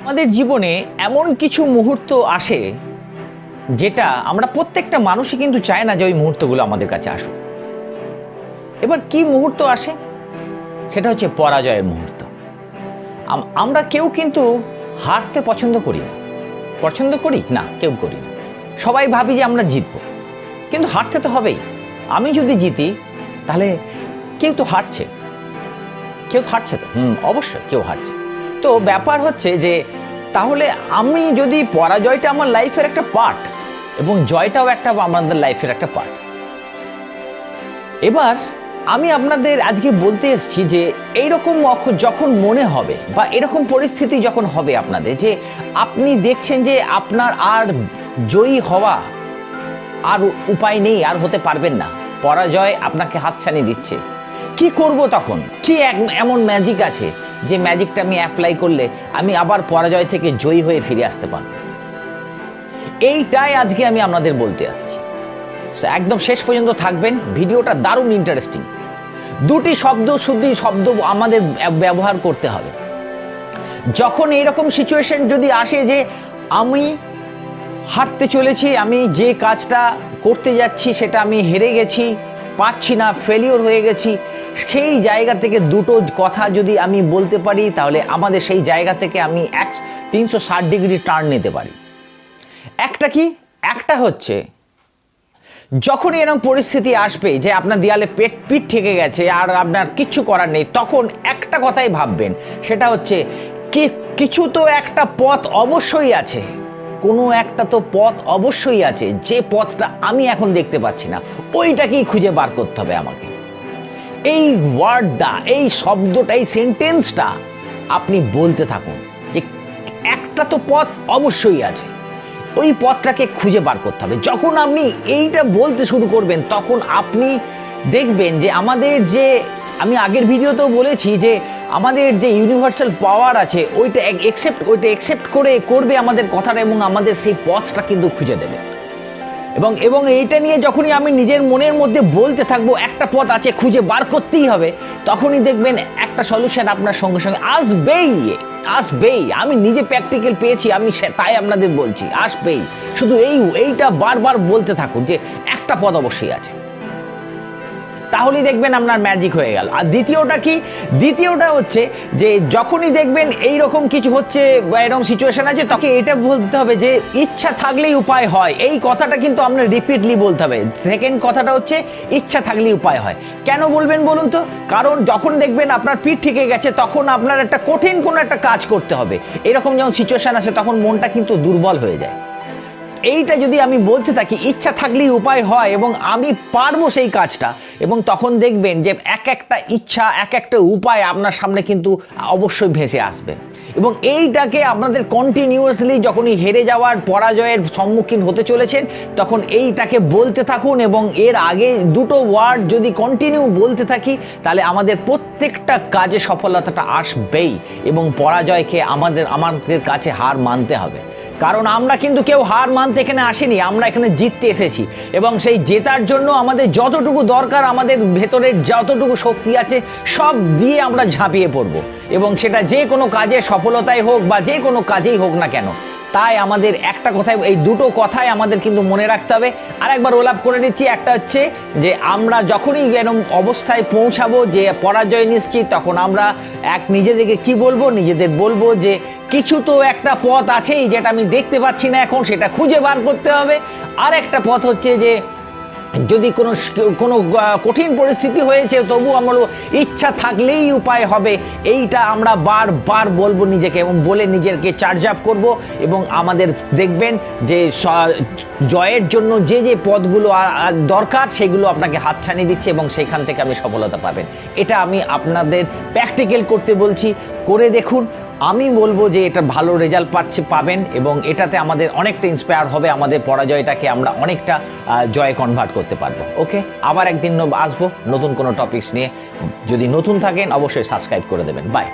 আমাদের জীবনে এমন কিছু মুহূর্ত আসে যেটা আমরা প্রত্যেকটা মানুষই কিন্তু চায় না যে ওই মুহূর্তগুলো আমাদের কাছে আসুক। এবার কি মুহূর্ত আসে? সেটা হচ্ছে পরাজয়ের মুহূর্ত। আমরা কেউ কিন্তু হারতে পছন্দ করি না। পছন্দ করি না, কেউ করি না। সবাই ভাবি যে আমরা জিতবো, কিন্তু হারতে তো হবেই। আমি যদি জিতি তাহলে কেউ তো হারছে, কেউ হারছে তো অবশ্যই কেউ হারছে। তো ব্যাপার হচ্ছে যে তাহলে আমি যদি পরাজয়টা আমার লাইফের একটা পার্ট এবং জয়টাও একটা আমাদের লাইফের একটা পার্ট। এবার আমি আপনাদের আজকে বলতে এসেছি যে এইরকম যখন মনে হবে বা এরকম পরিস্থিতি যখন হবে আপনাদের, যে আপনি দেখছেন যে আপনার আর জয়ী হওয়া আর উপায় নেই, আর হতে পারবেন না, পরাজয় আপনাকে হাতছানি দিচ্ছে, কি করব তখন? কি এমন ম্যাজিক আছে যে ম্যাজিকটা আমি অ্যাপ্লাই করলে আমি আবার পরাজয় থেকে জয়ী হয়ে ফিরে আসতে পারব? এইটাই আজকে আমি আপনাদের বলতে আসছি। একদম শেষ পর্যন্ত থাকবেন, ভিডিওটা দারুণ ইন্টারেস্টিং। দুটি শব্দ আমাদের ব্যবহার করতে হবে। যখন এইরকম সিচুয়েশন যদি আসে যে আমি হারতে চলেছি, আমি যে কাজটা করতে যাচ্ছি সেটা আমি হেরে গেছি, পারছি না, ফেলিওর হয়ে গেছি, সেই জায়গা থেকে দুটো কথা যদি আমি বলতে পারি তাহলে আমাদের সেই জায়গা থেকে আমি 360 ডিগ্রি টার্ন নিতে পারি। একটা কি? একটা হচ্ছে যখনই এরকম পরিস্থিতি আসবে যে আপনার দেয়ালে পিঠ ঠেকে গেছে আর আপনার কিচ্ছু করার নেই, তখন একটা কথাই ভাববেন, সেটা হচ্ছে কিছু তো একটা পথ অবশ্যই আছে, কোনো একটা তো পথ অবশ্যই আছে, যে পথটা আমি এখন দেখতে পাচ্ছি না, ওইটাকেই খুঁজে বার করতে হবে আমাকে। এই ওয়ার্ডটা, এই শব্দটা, এই সেন্টেন্সটা আপনি বলতে থাকুন যে একটা তো পথ অবশ্যই আছে, ওই পথটাকে খুঁজে বার করতে হবে। যখন আপনি এইটা বলতে শুরু করবেন তখন আপনি দেখবেন যে আমাদের যে, আমি আগের ভিডিওতেও বলেছি যে আমাদের যে ইউনিভার্সাল পাওয়ার আছে ওইটা একসেপ্ট করবে আমাদের কথাটা এবং আমাদের সেই পথটা কিন্তু খুঁজে দেবে। এবং এইটা নিয়ে যখনই আমি নিজের মনের মধ্যে বলতে থাকবো একটা পথ আছে, খুঁজে বার করতেই হবে, তখনই দেখবেন একটা সলিউশন আপনার সঙ্গে সঙ্গে আসবেই। আমি নিজে প্র্যাকটিক্যাল পেয়েছি, আমি তাই আপনাদের বলছি, আসবেই। শুধু এইটা বারবার বলতে থাকুন যে একটা পথ অবশ্যই আছে, তাহলেই দেখবেন আপনার ম্যাজিক হয়ে গেল। আর দ্বিতীয়টা কি? দ্বিতীয়টা হচ্ছে যে যখনই দেখবেন এইরকম কিছু হচ্ছে বা এরকম সিচুয়েশন আছে, তখন এটা বলতে হবে যে ইচ্ছা থাকলেই উপায় হয়। এই কথাটা কিন্তু আপনার রিপিটলি বলতে হবে। সেকেন্ড কথাটা হচ্ছে ইচ্ছা থাকলেই উপায় হয়। কেন বলবেন বলুন তো? কারণ যখন দেখবেন আপনার পিঠ ঠেকে গেছে তখন আপনার একটা কঠিন কোনো একটা কাজ করতে হবে, এরকম যখন সিচুয়েশন আসে তখন মনটা কিন্তু দুর্বল হয়ে যায়। এইটা যদি আমি বলতে থাকি ইচ্ছা থাকলেই উপায় হয় এবং আমি পারবো সেই কাজটা, এবং তখন দেখবেন যে এক একটা ইচ্ছা, এক একটা উপায় আপনার সামনে কিন্তু অবশ্যই ভেসে আসবে। এবং এইটাকে আপনাদের কন্টিনিউয়াসলি যখনই হেরে যাওয়ার, পরাজয়ের সম্মুখীন হতে চলেছেন তখন এইটাকে বলতে থাকুন, এবং এর আগে দুটো ওয়ার্ড যদি কন্টিনিউ বলতে থাকি তাহলে আমাদের প্রত্যেকটা কাজে সফলতাটা আসবেই এবং পরাজয়কে আমাদের কাছে হার মানতে হবে। কারণ আমরা কিন্তু কেউ হার মানতে এখানে আসিনি, আমরা এখানে জিততে এসেছি, এবং সেই জেতার জন্য আমাদের যতটুকু দরকার, আমাদের ভেতরের যতটুকু শক্তি আছে সব দিয়ে আমরা ঝাঁপিয়ে পড়ব, এবং সেটা যে কোনো কাজে সফলতাই হোক বা যে কোনো কাজেই হোক না কেন। তাই আমাদের একটা কথাই, এই দুটো কথাই আমাদের কিন্তু মনে রাখতে হবে। আর একবার ওলাপ করে নিচ্ছি, একটা হচ্ছে যে আমরা যখনই এরকম অবস্থায় পৌঁছাবো যে পরাজয় নিশ্চিত, তখন আমরা নিজেদেরকে কি বলবো? নিজেদের বলবো যে কিছু তো একটা পথ আছেই যেটা আমি দেখতে পাচ্ছি না এখন, সেটা খুঁজে বার করতে হবে। আর একটা পথ হচ্ছে যে যদি কোনো কঠিন পরিস্থিতি হয়েছে তবু আমরা ইচ্ছা থাকলেই উপায় হবে, এইটা আমরা বারবার বলবো নিজেকে, এবং বলে নিজেকে চার্জ আপ করবো, এবং আমাদের দেখবেন যে জয়ের জন্য যে পথগুলো দরকার সেগুলো আপনাকে হাতছানি দিচ্ছে এবং সেখান থেকে আপনি সফলতা পাবেন। এটা আমি আপনাদের প্র্যাকটিক্যাল করতে বলছি, করে দেখুন। আমি বলবো যে এটা ভালো রেজাল্ট পাবেন এবং এটাতে আমাদের অনেকটা ইন্সপায়ার হবে, আমাদের পরাজয়টাকে আমরা অনেকটা জয়ে কনভার্ট করতে পারবো। ওকে, আবার একদিন আসবো নতুন কোনো টপিকস নিয়ে। যদি নতুন থাকেন অবশ্যই সাবস্ক্রাইব করে দেবেন। বাই।